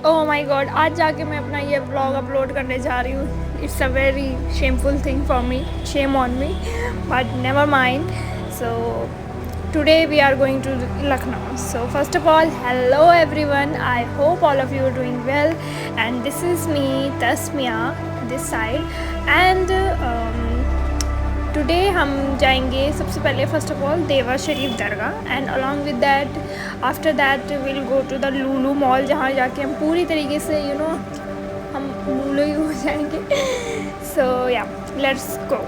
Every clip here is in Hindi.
ओह माय गॉड, आज जाके मैं अपना ये व्लॉग अपलोड करने जा रही हूँ. It's a very shameful thing for me, shame on me, but never mind. So today we are going to Lucknow. So first of all, hello everyone, I hope all of you are doing well, and this is me, Tasmia, this side. And today हम जाएंगे सबसे पहले first of all Dewa Sharif दरगाह, and along with that after that will go to the Lulu mall, जहाँ जाके हम पूरी तरीके से हम लूलू ही हो जाएंगे. सो या, लेट्स गो.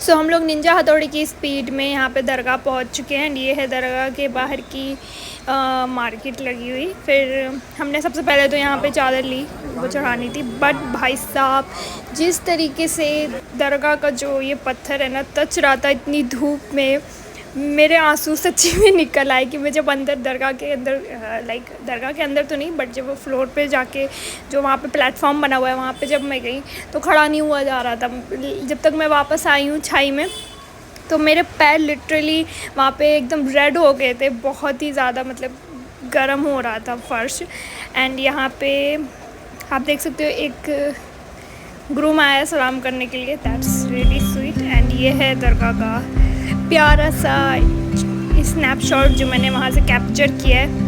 सो हम लोग निंजा हथौड़ी की स्पीड में यहाँ पे दरगाह पहुँच चुके हैं. ये है दरगाह के बाहर की मार्केट लगी हुई. फिर हमने सबसे पहले तो यहाँ पे चादर ली, वो चढ़ानी थी. बट भाई साहब, जिस तरीके से दरगाह का जो ये पत्थर है ना टच रहा था इतनी धूप में, मेरे आंसू सच्ची में निकल आए कि मैं जब अंदर दरगाह के अंदर दरगाह के अंदर तो नहीं, बट जब वो फ्लोर पे जाके जो वहाँ पे प्लेटफॉर्म बना हुआ है वहाँ पे जब मैं गई तो खड़ा नहीं हुआ जा रहा था. जब तक मैं वापस आई हूँ छाई में, तो मेरे पैर लिटरली वहाँ पे एकदम रेड हो गए थे. बहुत ही ज़्यादा मतलब गर्म हो रहा था फर्श. एंड यहाँ पे आप देख सकते हो एक ग्रूम आया सलाम करने के लिए. That's really sweet. एंड ये है दरगाह का प्यारा सा स्नैपशॉट जो मैंने वहाँ से कैप्चर किया है.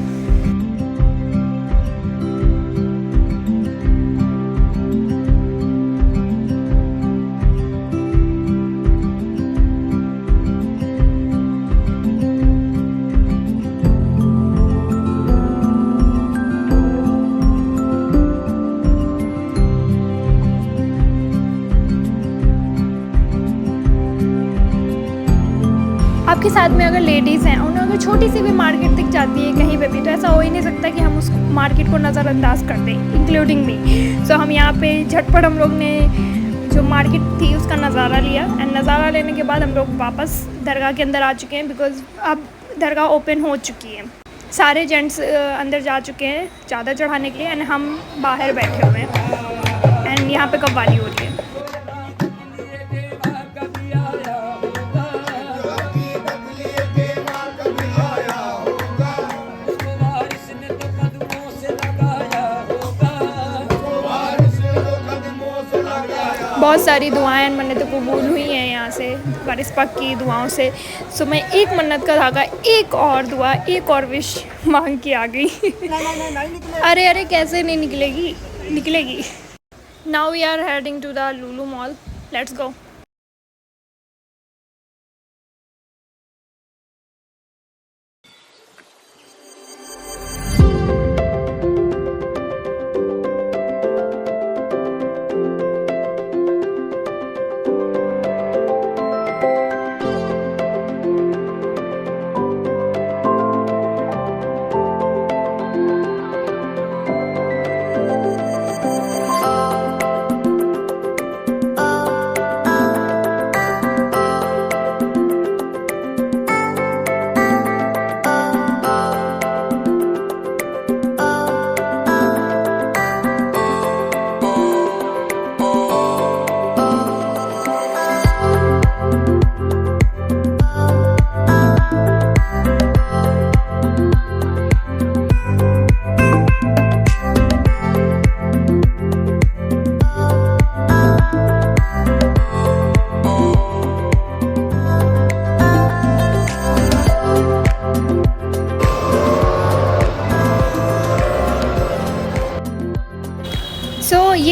आपके साथ में अगर लेडीज़ हैं, उन्हें अगर छोटी सी भी मार्केट दिख जाती है कहीं पे भी, तो ऐसा हो ही नहीं सकता कि हम उस मार्केट को नज़रअंदाज कर दें, इंक्लूडिंग मी. सो हम यहाँ पे झटपट हम लोग ने जो मार्केट थी उसका नज़ारा लिया. एंड नज़ारा लेने के बाद हम लोग वापस दरगाह के अंदर आ चुके हैं, बिकॉज़ अब दरगाह ओपन हो चुकी है. सारे जेंट्स अंदर जा चुके हैं चादर चढ़ाने के लिए, एंड हम बाहर बैठे हुए हैं. एंड यहाँ पे कव्वाली हो रही है. बहुत सारी दुआएं मन्नतें कबूल हुई हैं यहाँ से वारिस पाक की दुआओं से. सो मैं एक मन्नत का धागा, एक और दुआ, एक और विश मांग के आ गई. अरे अरे कैसे नहीं निकलेगी, निकलेगी. Now we are heading to the Lulu mall. Let's go.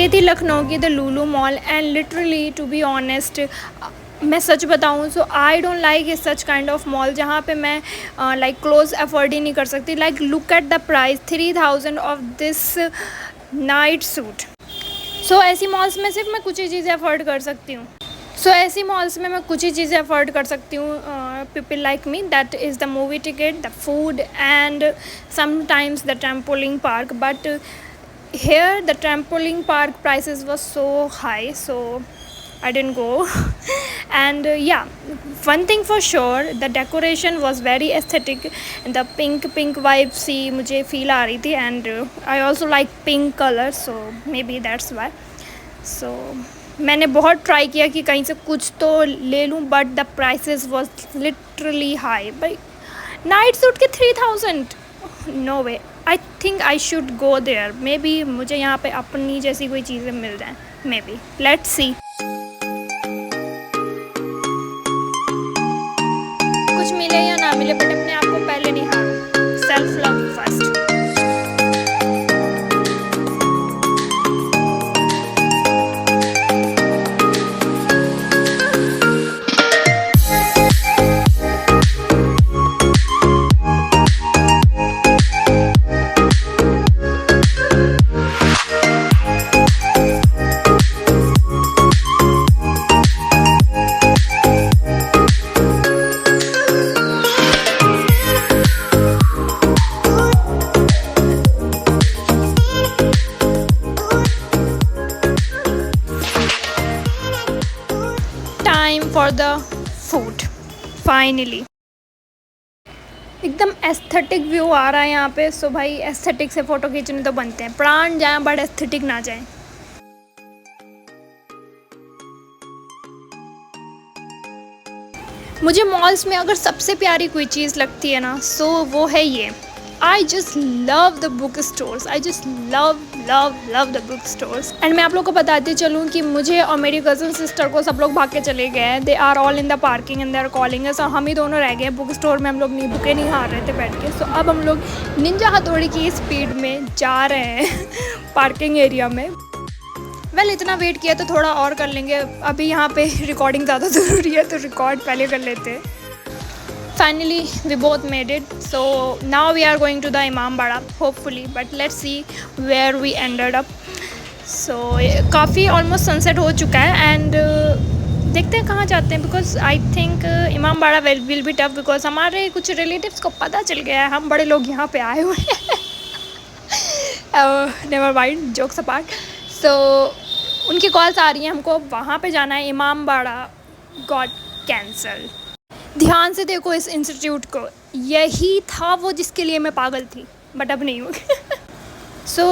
ये थी लखनऊ की the Lulu mall and literally to be honest मैं सच बताऊँ so I don't like a such kind of mall जहाँ पे मैं लाइक क्लोथ्स अफोर्ड ही नहीं कर सकती. Like look at the price 3000 of this night suit. So ऐसी मॉल्स में सिर्फ मैं कुछ ही चीज़ें अफोर्ड कर सकती हूँ. ऐसी मॉल्स में मैं कुछ ही चीज़ें अफोर्ड कर सकती हूँ. People like me that is the movie ticket, the food and sometimes the trampoline park. But here the trampoline park prices was so high, so I didn't go. And yeah, one thing for sure, the decoration was very aesthetic and the pink vibe सी मुझे feel आ रही थी. And I also like pink color, so maybe that's why. So मैंने बहुत ट्राई किया कि कहीं से कुछ तो ले लूँ, but the prices was literally high. भाई नाइट सूट के 3000, no way. I think I should go there. Maybe मुझे यहाँ पे अपनी जैसी कोई चीज़ें मिल जाएँ. Maybe let's see. कुछ मिले या ना मिले, बट अपने आप को पहले नहीं हारो. Self love first. For the food finally. एकदम एस्थेटिक व्यू आ रहा है यहाँ पे. सो भाई एस्थेटिक से फ़ोटो खींचने तो बनते हैं. प्राण जाएं बट एस्थेटिक ना जाएं. मुझे मॉल्स में अगर सबसे प्यारी कोई चीज़ लगती है ना, सो वो है ये. I just love the book stores. I just love the book stores. And मैं आप लोग को बताती चलूँ कि मुझे और मेरी कज़न सिस्टर को सब लोग भाग के चले गए हैं. They are all in the parking and they are calling us. और हम ही दोनों रह गए. बुक स्टोर में हम लोग बुकें नहीं हार रहे थे बैठ के. सो अब हम लोग निंजा हथौड़ी की स्पीड में जा रहे हैं पार्किंग एरिया में. वेल इतना वेट किया तो थोड़ा और कर लेंगे. अभी यहाँ पे रिकॉर्डिंग ज़्यादा ज़रूरी है तो रिकॉर्ड पहले कर लेते हैं. Finally we both made it. So now we are going to the Imambara hopefully, but let's see where we ended up. So काफ़ी almost sunset हो चुका है and देखते हैं कहाँ जाते हैं. because I think Imambara will be tough because हमारे कुछ relatives को पता चल गया है हम बड़े लोग यहाँ पे आए हुए हैं. never mind, jokes apart. So उनकी कॉल्स आ रही हैं हमको वहाँ पे जाना है. Imambara got cancelled. ध्यान से देखो इस इंस्टीट्यूट को. यही था वो जिसके लिए मैं पागल थी, बट अब नहीं होगी. So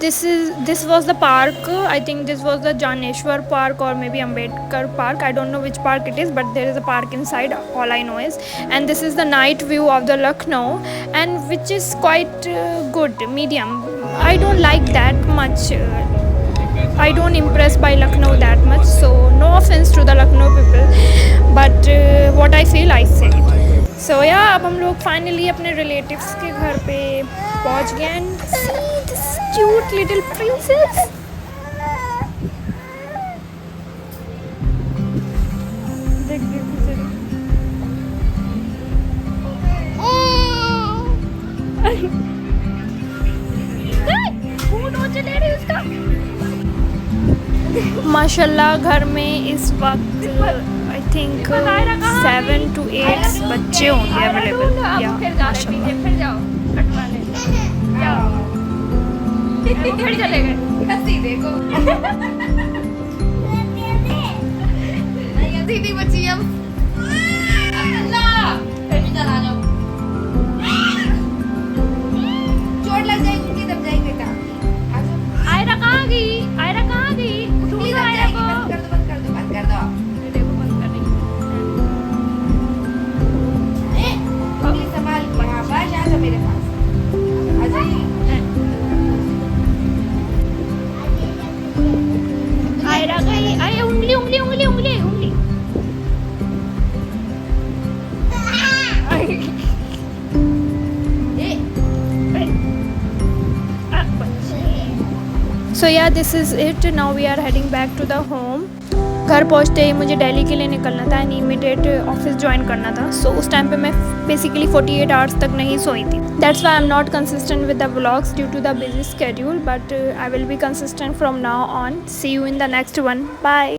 this was the park. I think this was the Janeshwar park और maybe Ambedkar park. I don't know which park it is, but there is a park inside. All I know is and this is the night view of the Lucknow and which is quite good, medium. I don't like that much. I don't impressed by Lucknow that much, so no offense to the Lucknow people, but what I feel I say it. So yeah, अब हम लोग finally अपने relatives के घर पे पहुँच गए. And see this cute little princess. माशाल्लाह घर में इस वक्त आई थिंक 7 to 8 बच्चे होंगे अवेलेबल. या माशाल्लाह फिर चले गए देखो. दीदी बच्ची अब चोट लग जाएगी तब जाएगी बेटा. आयरा कहाँ गई? आयरा कहाँ गई? बंद कर दो. देखो बंद कर रही है. संभाल वहाँ पर आ जाओ मेरे पास. आ जाइए. आयरा गई. आए उंगली उंगली उंगली उंगली उंगली. So yeah this is it, now we are heading back to the home. घर पहुँचते ही मुझे दिल्ली के लिए निकलना था एंड इमीडिएट ऑफिस ज्वाइन करना था। सो उस टाइम पे मैं बेसिकली 48 आवर्स तक नहीं सोई थी। That's why I am not consistent with the vlogs due to the busy schedule, but I will be consistent from now on. See you in the next one, bye.